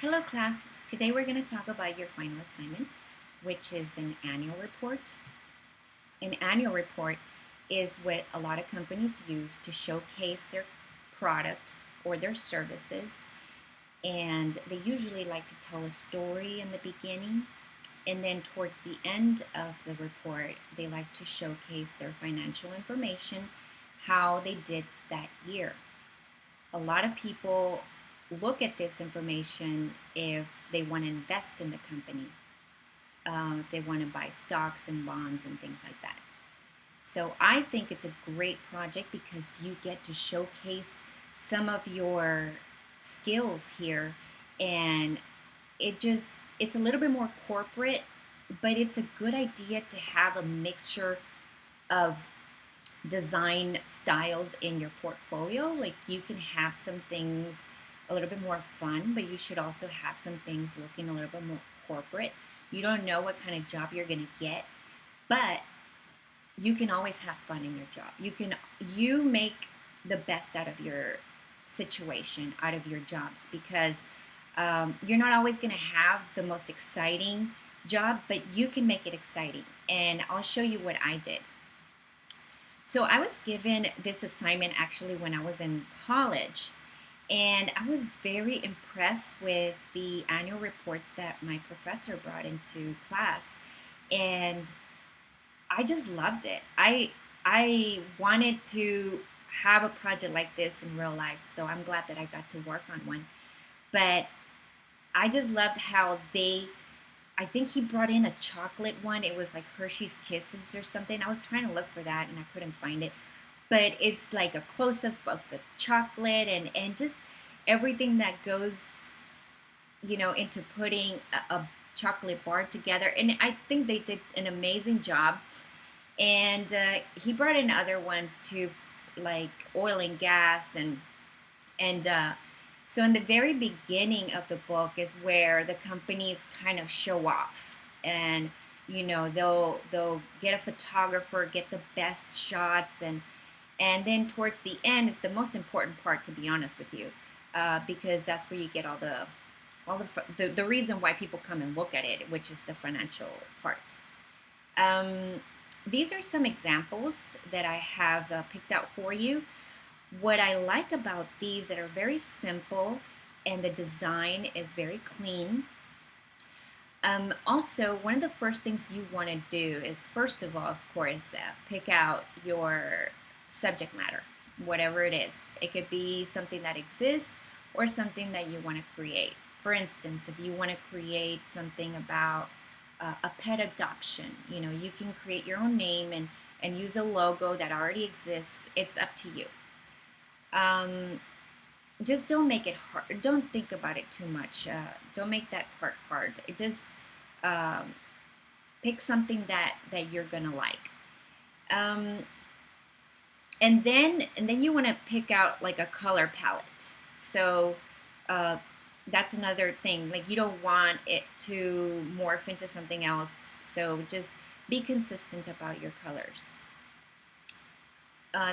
Hello class, today we're going to talk about your final assignment, which is an annual report. An annual report is what a lot of companies use to showcase their product or their services, and they usually like to tell a story in the beginning, and then towards the end of the report they like to showcase their financial information, how they did that year. A lot of people look at this information if they want to invest in the company, if they want to buy stocks and bonds and things like that. So I think it's a great project because you get to showcase some of your skills here, and it's a little bit more corporate, but it's a good idea to have a mixture of design styles in your portfolio. Like, you can have some things a little bit more fun, but you should also have some things looking a little bit more corporate. You don't know what kind of job you're going to get, but you can always have fun in your job. You make the best out of your situation, out of your jobs, because you're not always going to have the most exciting job, but you can make it exciting. And I'll show you what I did. So I was given this assignment actually when I was in college, and I was very impressed with the annual reports that my professor brought into class, and I just loved it. I wanted to have a project like this in real life, so I'm glad that I got to work on one. But I just loved how I think he brought in a chocolate one. It was like Hershey's Kisses or something. I was trying to look for that and I couldn't find it. But it's like a close-up of the chocolate and just everything that goes, into putting a chocolate bar together. And I think they did an amazing job. And he brought in other ones too, like oil and gas and so in the very beginning of the book is where the companies kind of show off, and they'll get a photographer, get the best shots, and then towards the end is the most important part, to be honest with you, because that's where you get all the reason why people come and look at it, which is the financial part. These are some examples that I have picked out for you. What I like about these that are very simple and the design is very clean. Also, one of the first things you want to do is, first of all, of course, pick out your subject matter, whatever it is. It could be something that exists or something that you want to create. For instance, if you want to create something about a pet adoption, you can create your own name and use a logo that already exists. It's up to you. Just don't make it hard. Don't think about it too much. Don't make that part hard. Just pick something that you're gonna like. And then you want to pick out like a color palette. So that's another thing. Like, you don't want it to morph into something else. So just be consistent about your colors.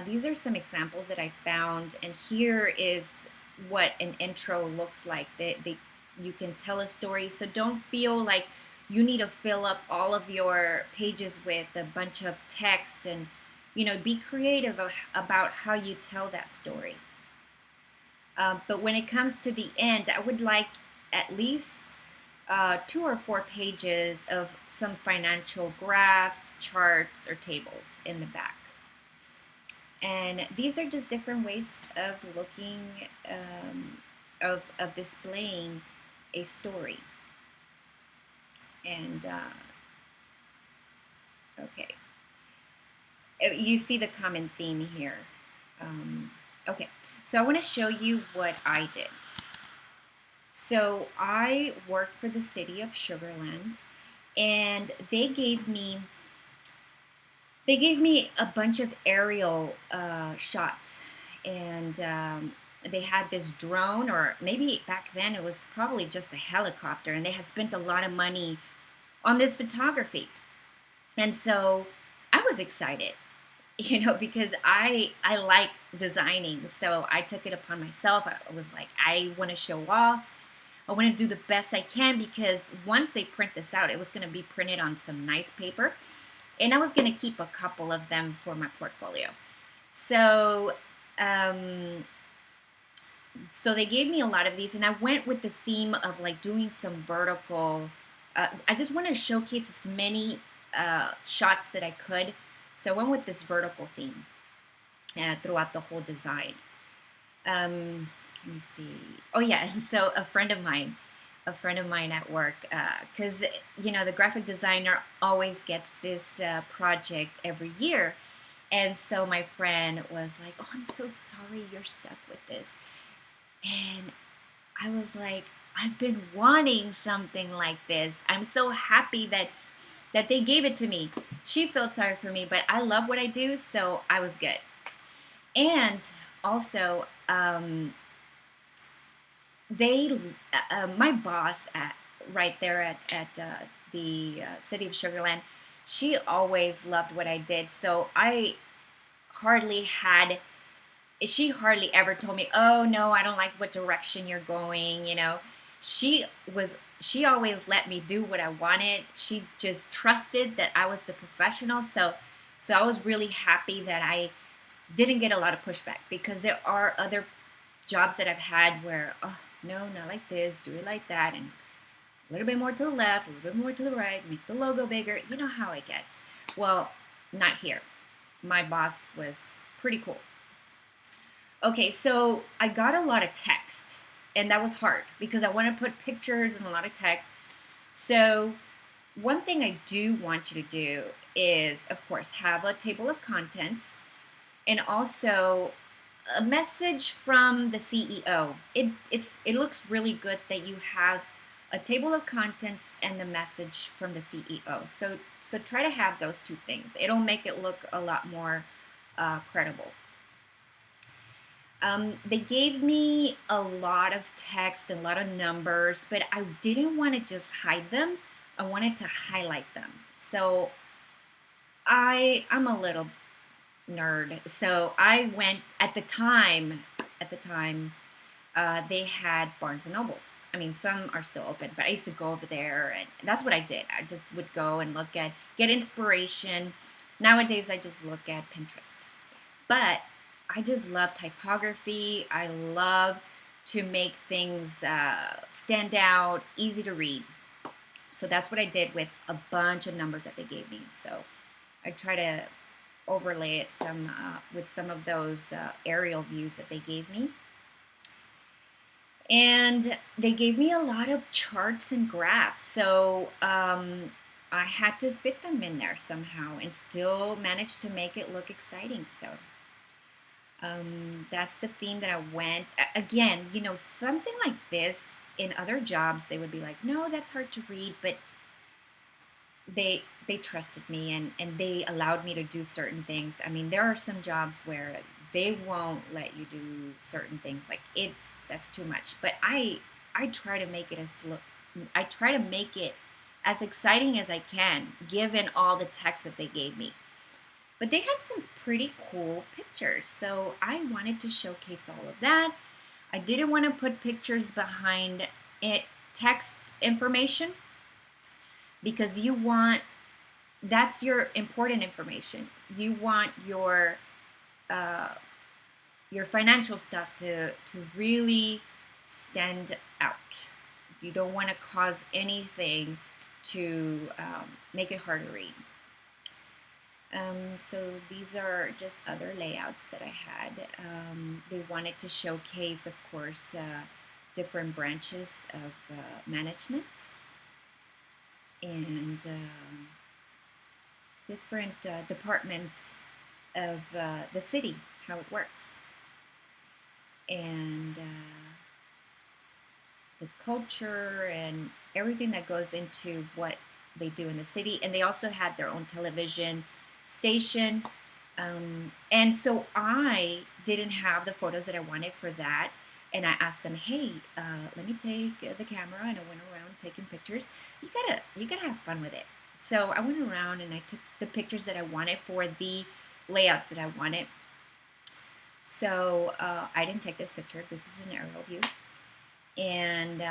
These are some examples that I found, and here is what an intro looks like. You can tell a story, so don't feel like you need to fill up all of your pages with a bunch of text, and be creative about how you tell that story. But when it comes to the end, I would like at least 2 or 4 pages of some financial graphs, charts, or tables in the back. And these are just different ways of looking, of displaying a story. And, okay. You see the common theme here. Okay, so I want to show you what I did. So I worked for the city of Sugar Land, and they gave me a bunch of aerial shots, and they had this drone, or maybe back then it was probably just a helicopter, and they had spent a lot of money on this photography. And so I was excited, because I like designing, so I took it upon myself. I was like, I want to show off I want to do the best I can, because once they print this out, it was going to be printed on some nice paper, and I was going to keep a couple of them for my portfolio. So, um, so they gave me a lot of these, and I went with the theme of like doing some vertical. I just wanted to showcase as many shots that I could, so I went with this vertical theme throughout the whole design. Let me see. Oh yeah, so a friend of mine at work, because the graphic designer always gets this project every year, and so my friend was like, "Oh, I'm so sorry you're stuck with this," and I was like, "I've been wanting something like this. I'm so happy that they gave it to me." She felt sorry for me, but I love what I do, so I was good. And also, my boss right there at the city of Sugarland, she always loved what I did. So hardly had she hardly ever told me, "Oh no, I don't like what direction you're going." She always let me do what I wanted. She just trusted that I was the professional. So I was really happy that I didn't get a lot of pushback, because there are other jobs that I've had where, "Oh no, not like this, do it like that, and a little bit more to the left, a little bit more to the right, make the logo bigger." You know how it gets. Well, not here. My boss was pretty cool. Okay, so I got a lot of text, and that was hard because I want to put pictures and a lot of text. So one thing I do want you to do is, of course, have a table of contents, and also a message from the CEO. It looks really good that you have a table of contents and the message from the CEO. So try to have those two things. It'll make it look a lot more credible. They gave me a lot of text, a lot of numbers, but I didn't want to just hide them. I wanted to highlight them. So I'm a little nerd. So I went at the time, they had Barnes and Nobles. I mean, some are still open, but I used to go over there, and that's what I did. I just would go and get inspiration. Nowadays, I just look at Pinterest. But I just love typography. I love to make things stand out, easy to read. So that's what I did with a bunch of numbers that they gave me. So I try to overlay it with some of those aerial views that they gave me. And they gave me a lot of charts and graphs. So I had to fit them in there somehow and still manage to make it look exciting. So that's the theme that I went. Again, something like this in other jobs, they would be like, "No, that's hard to read," but they trusted me, and they allowed me to do certain things. I mean, there are some jobs where they won't let you do certain things. Like that's too much. But I try to make it as exciting as I can, given all the text that they gave me. But they had some pretty cool pictures, so I wanted to showcase all of that. I didn't want to put pictures behind it, text information, because that's your important information. You want your financial stuff to really stand out. You don't want to cause anything to make it hard to read. So these are just other layouts that I had. They wanted to showcase, of course, different branches of management and different departments of the city, how it works, and the culture and everything that goes into what they do in the city. And they also had their own television station. And so I didn't have the photos that I wanted for that. And I asked them, "Hey, let me take the camera." And I went around taking pictures. You gotta have fun with it. So I went around and I took the pictures that I wanted for the layouts that I wanted. So I didn't take this picture. This was an aerial view. And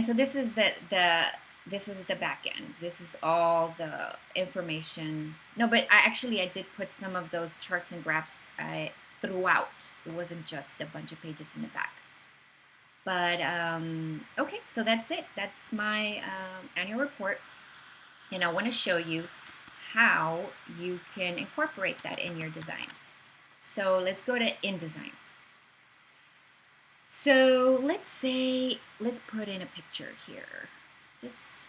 so this is the back end. This is all the information. No, but I did put some of those charts and graphs throughout. It wasn't just a bunch of pages in the back. But okay, so that's it. That's my annual report, and I want to show you how you can incorporate that in your design. So let's go to InDesign. So let's put in a picture here. Just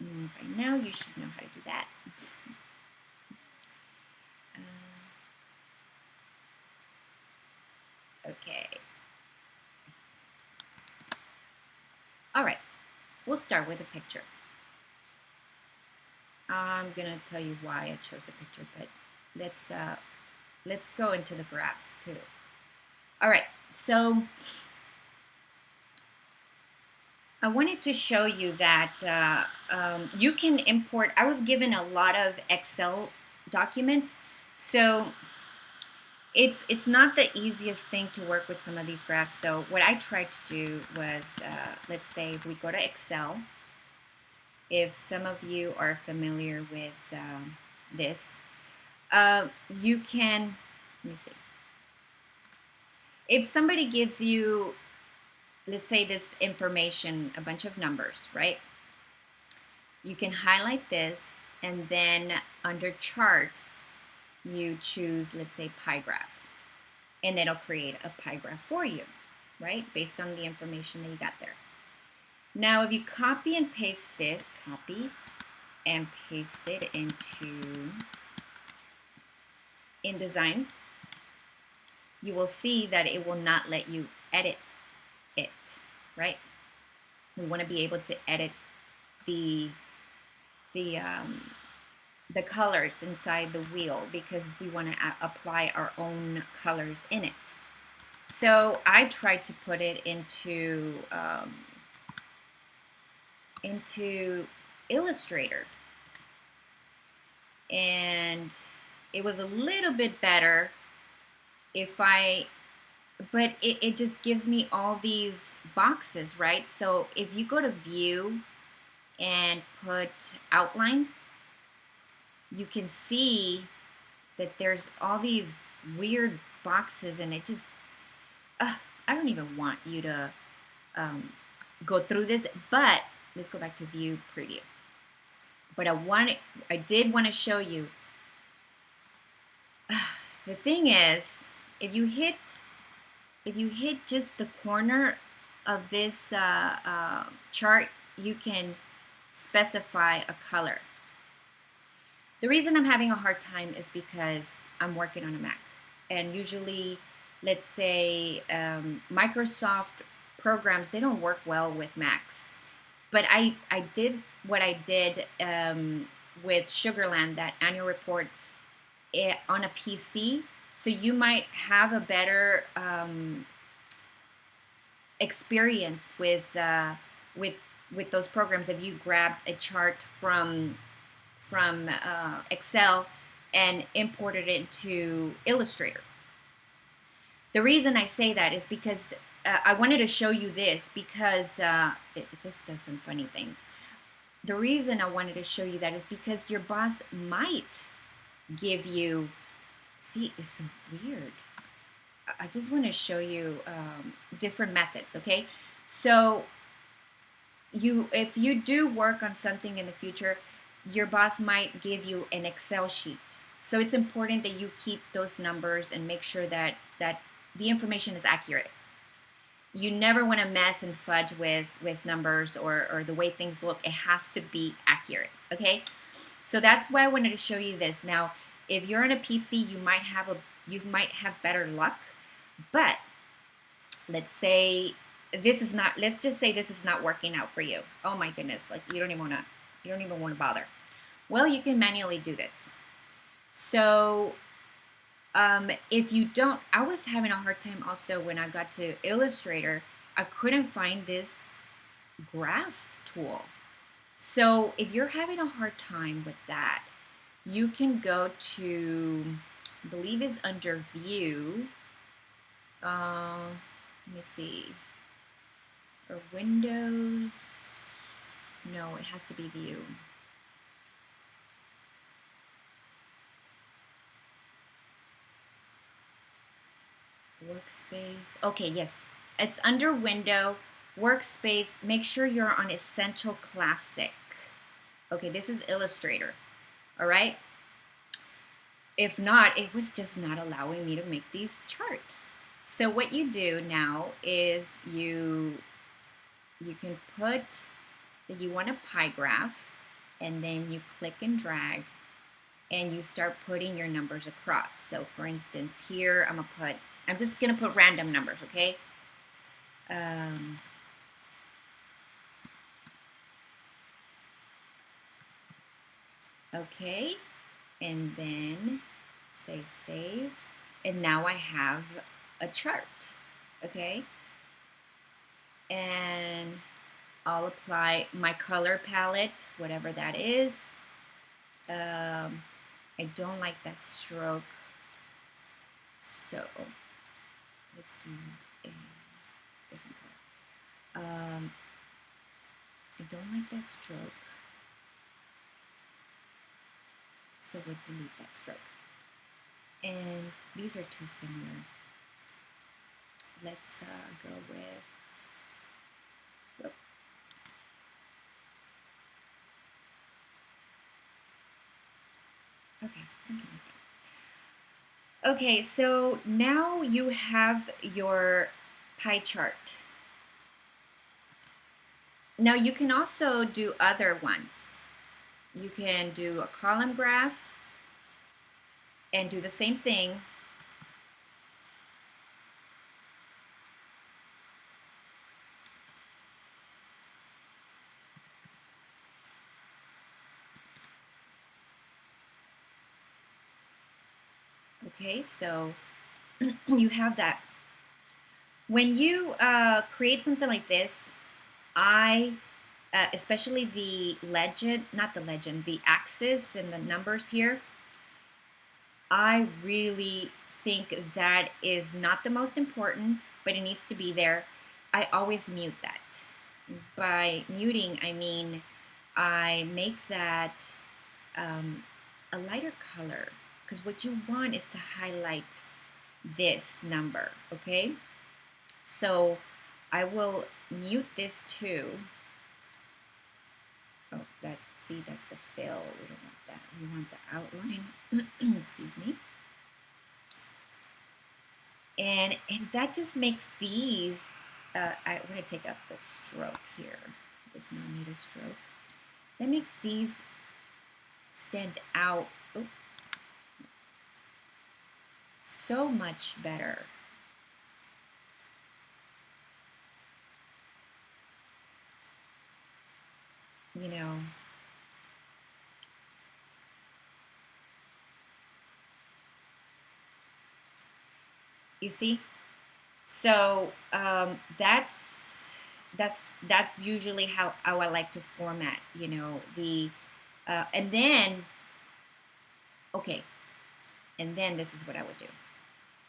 by now you should know how to do that. Okay. All right, we'll start with a picture. I'm gonna tell you why I chose a picture, but let's go into the graphs too. All right, so I wanted to show you that you can import. I was given a lot of Excel documents, so it's not the easiest thing to work with some of these graphs. So what I tried to do was, let's say if we go to Excel, if some of you are familiar with this, you can, let me see. If somebody gives you, let's say this information, a bunch of numbers, right? You can highlight this, and then under charts, you choose, let's say, pie graph, and it'll create a pie graph for you, right? Based on the information that you got there. Now, if you copy and paste this, copy and paste it into InDesign, you will see that it will not let you edit it, right? We want to be able to edit the colors inside the wheel because we want to apply our own colors in it. So I tried to put it into Illustrator, and it was a little bit better but it just gives me all these boxes, right? So if you go to view and put outline, you can see that there's all these weird boxes, and it just, I don't even want you to go through this, but let's go back to view preview. But I did want to show you, the thing is, if you hit just the corner of this chart, you can specify a color. The reason I'm having a hard time is because I'm working on a Mac, and usually, let's say, Microsoft programs, they don't work well with Macs. But I did what I did with Sugarland, that annual report, on a PC. So you might have a better experience with those programs if you grabbed a chart from Excel and imported it into Illustrator. The reason I say that is because I wanted to show you this because it just does some funny things. The reason I wanted to show you that is because your boss might give you, see, it's so weird. I just want to show you different methods, okay? So if you do work on something in the future, your boss might give you an Excel sheet. So it's important that you keep those numbers and make sure that the information is accurate. You never want to mess and fudge with numbers or the way things look. It has to be accurate, okay? So that's why I wanted to show you this. Now, if you're on a PC, you might have better luck, but let's say this is not, let's just say this is not working out for you. Oh my goodness, like you don't even want to bother. Well, you can manually do this. So if you don't, I was having a hard time also when I got to Illustrator. I couldn't find this graph tool. So if you're having a hard time with that, you can go to, I believe is under view. Let me see. or Windows. No, it has to be View. Workspace. Okay, yes. It's under Window, Workspace. Make sure you're on Essential Classic. Okay, this is Illustrator. All right. If not, it was just not allowing me to make these charts. So what you do now is you can put that you want a pie graph, and then you click and drag, and you start putting your numbers across. So for instance, here I'm just gonna put random numbers, okay? Okay, and then say save, and now I have a chart, okay? And I'll apply my color palette, whatever that is. I don't like that stroke, so let's do a different color. I don't like that stroke, so we'll delete that stroke. And these are too similar. Let's go with, whoop. Okay, something like that. Okay, so now you have your pie chart. Now you can also do other ones. You can do a column graph and do the same thing. Okay, so you have that. When you create something like this, especially the legend, not the legend, the axis and the numbers here, I really think that is not the most important, but it needs to be there. I always mute that. By muting, I mean I make that a lighter color, because what you want is to highlight this number, okay? So I will mute this too. Oh, that's the fill. We don't want that. We want the outline. Excuse me. And that just makes these, I'm going to take up the stroke here. Does not need a stroke. That makes these stand out so much better. You know, you see? So that's usually how I like to format, you know, and then, okay, and then this is what I would do.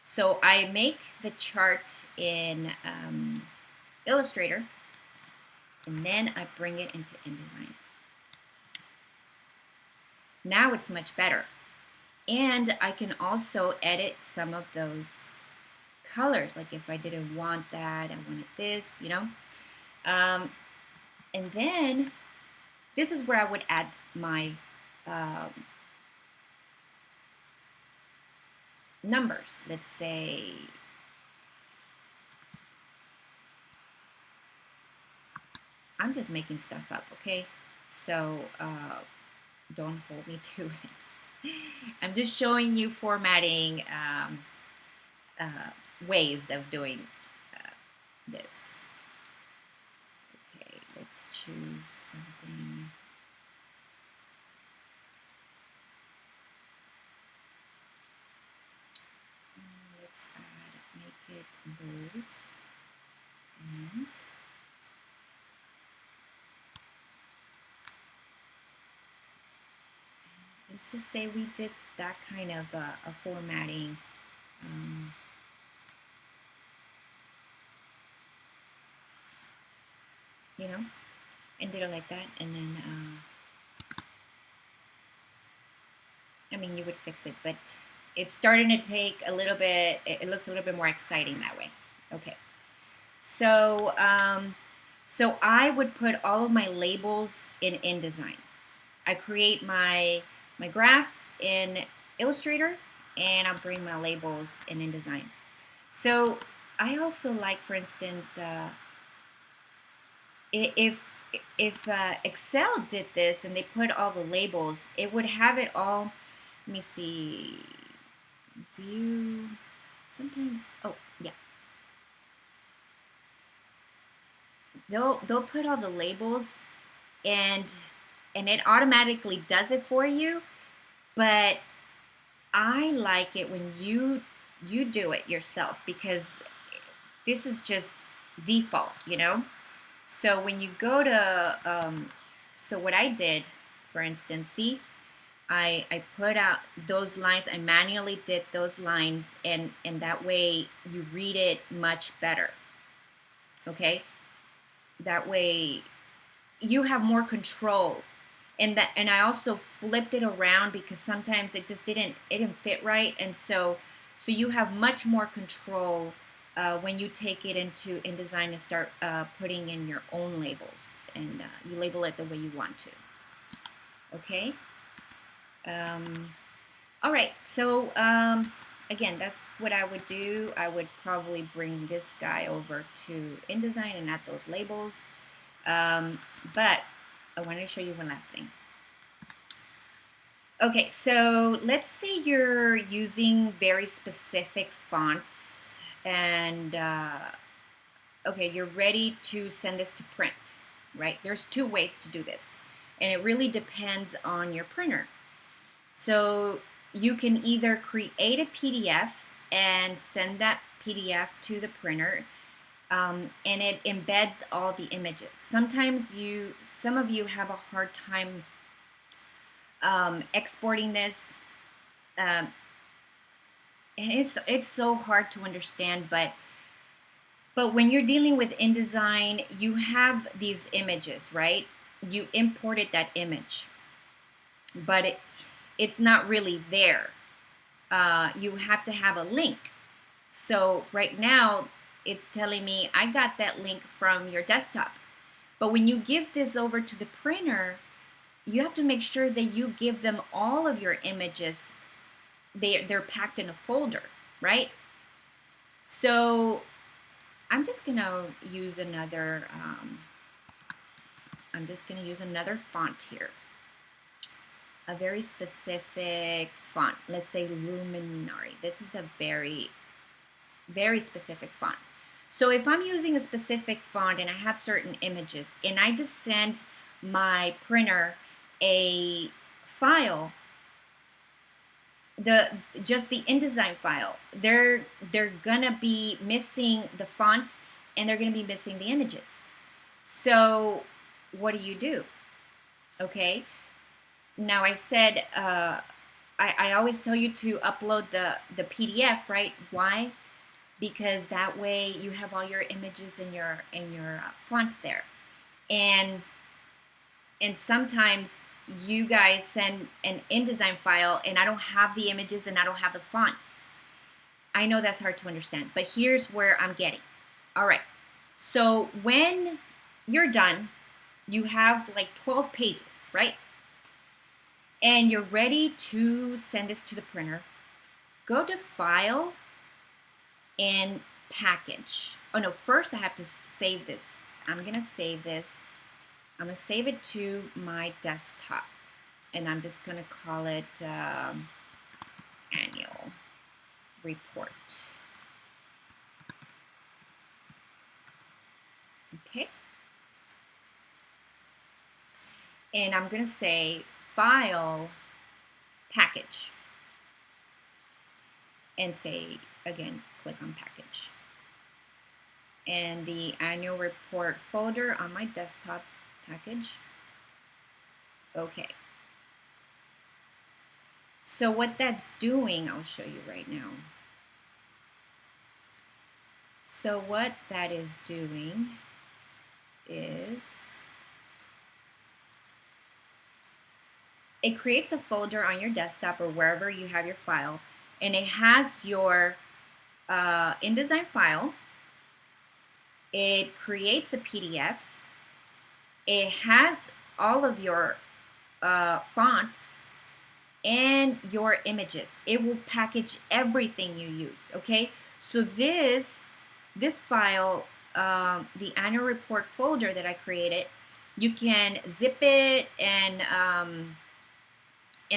So I make the chart in Illustrator, and then I bring it into InDesign. Now it's much better. And I can also edit some of those colors. Like if I didn't want that, I wanted this, you know. And then this is where I would add my numbers. Let's say I'm just making stuff up, okay? So don't hold me to it. I'm just showing you formatting ways of doing this. Okay, let's choose something. Let's make it bold, and let's just say we did that kind of a formatting. you know, and did it like that, and then I mean, you would fix it, but it's starting to take a little bit, it looks a little bit more exciting that way. Okay, so so I would put all of my labels in InDesign. I create my graphs in Illustrator, and I'll bring my labels in InDesign. So I also like, for instance, if Excel did this and they put all the labels, it would have it all. Let me see. View. Sometimes. Oh yeah. They'll put all the labels, and it automatically does it for you. But I like it when you do it yourself, because this is just default, you know. So when you go to, so what I did, for instance, see, I put out those lines. I manually did those lines, and that way you read it much better. Okay, that way you have more control. And I also flipped it around because sometimes it didn't fit right, and so you have much more control when you take it into InDesign and start putting in your own labels, and you label it the way you want to. Okay. Um, all right. So again, that's what I would do. I would probably bring this guy over to InDesign and add those labels. But I wanted to show you one last thing. Okay, so let's say you're using very specific fonts, and okay, you're ready to send this to print, right? There's two ways to do this, and it really depends on your printer. So you can either create a PDF and send that PDF to the printer, and it embeds all the images. Sometimes some of you have a hard time exporting this, and it's so hard to understand. But when you're dealing with InDesign, you have these images, right? You imported that image, but it's not really there. You have to have a link. So right now, it's telling me I got that link from your desktop. But when you give this over to the printer, you have to make sure that you give them all of your images. They're packed in a folder, right? So I'm just gonna use another. I'm just gonna use another font here. A very specific font. Let's say Luminary. This is a very, very specific font. So if I'm using a specific font and I have certain images, and I just send my printer a file, just the InDesign file, they're gonna be missing the fonts, and they're gonna be missing the images. So what do? Okay, now I said I always tell you to upload the PDF, right? Why? Because that way you have all your images in your fonts there, and sometimes you guys send an InDesign file and I don't have the images and I don't have the fonts. I know that's hard to understand, but here's where I'm getting. All right, so when you're done, you have like 12 pages, right? And you're ready to send this to the printer. Go to File and Package. Oh no, first I have to save this. I'm gonna save this. I'm going to save it to my desktop, and I'm just going to call it Annual Report. Okay. And I'm going to say File, Package, and say, again, click on Package. And the Annual Report folder on my desktop package. Okay. So what that's doing, I'll show you right now. So what that is doing is it creates a folder on your desktop or wherever you have your file, and it has your InDesign file. It creates a PDF. It has all of your fonts and your images. It will package everything you use. Okay, so this file, the annual report folder that I created, you can zip it and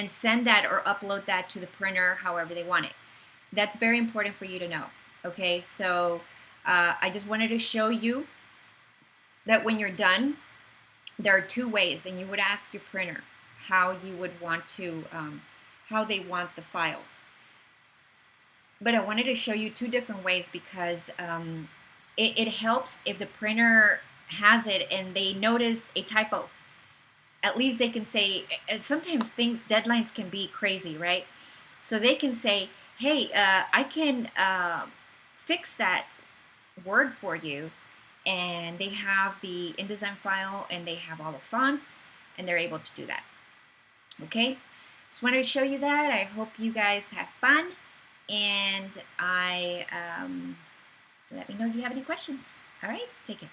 send that or upload that to the printer however they want it. That's very important for you to know. Okay, so I just wanted to show you that when you're done, there are two ways, and you would ask your printer how you would want to, how they want the file. But I wanted to show you two different ways because it helps if the printer has it and they notice a typo. At least they can say, sometimes deadlines can be crazy, right? So they can say, hey, I can fix that word for you. And they have the InDesign file and they have all the fonts and they're able to do that. Okay, just wanted to show you that. I hope you guys had fun, and let me know if you have any questions. All right, take care.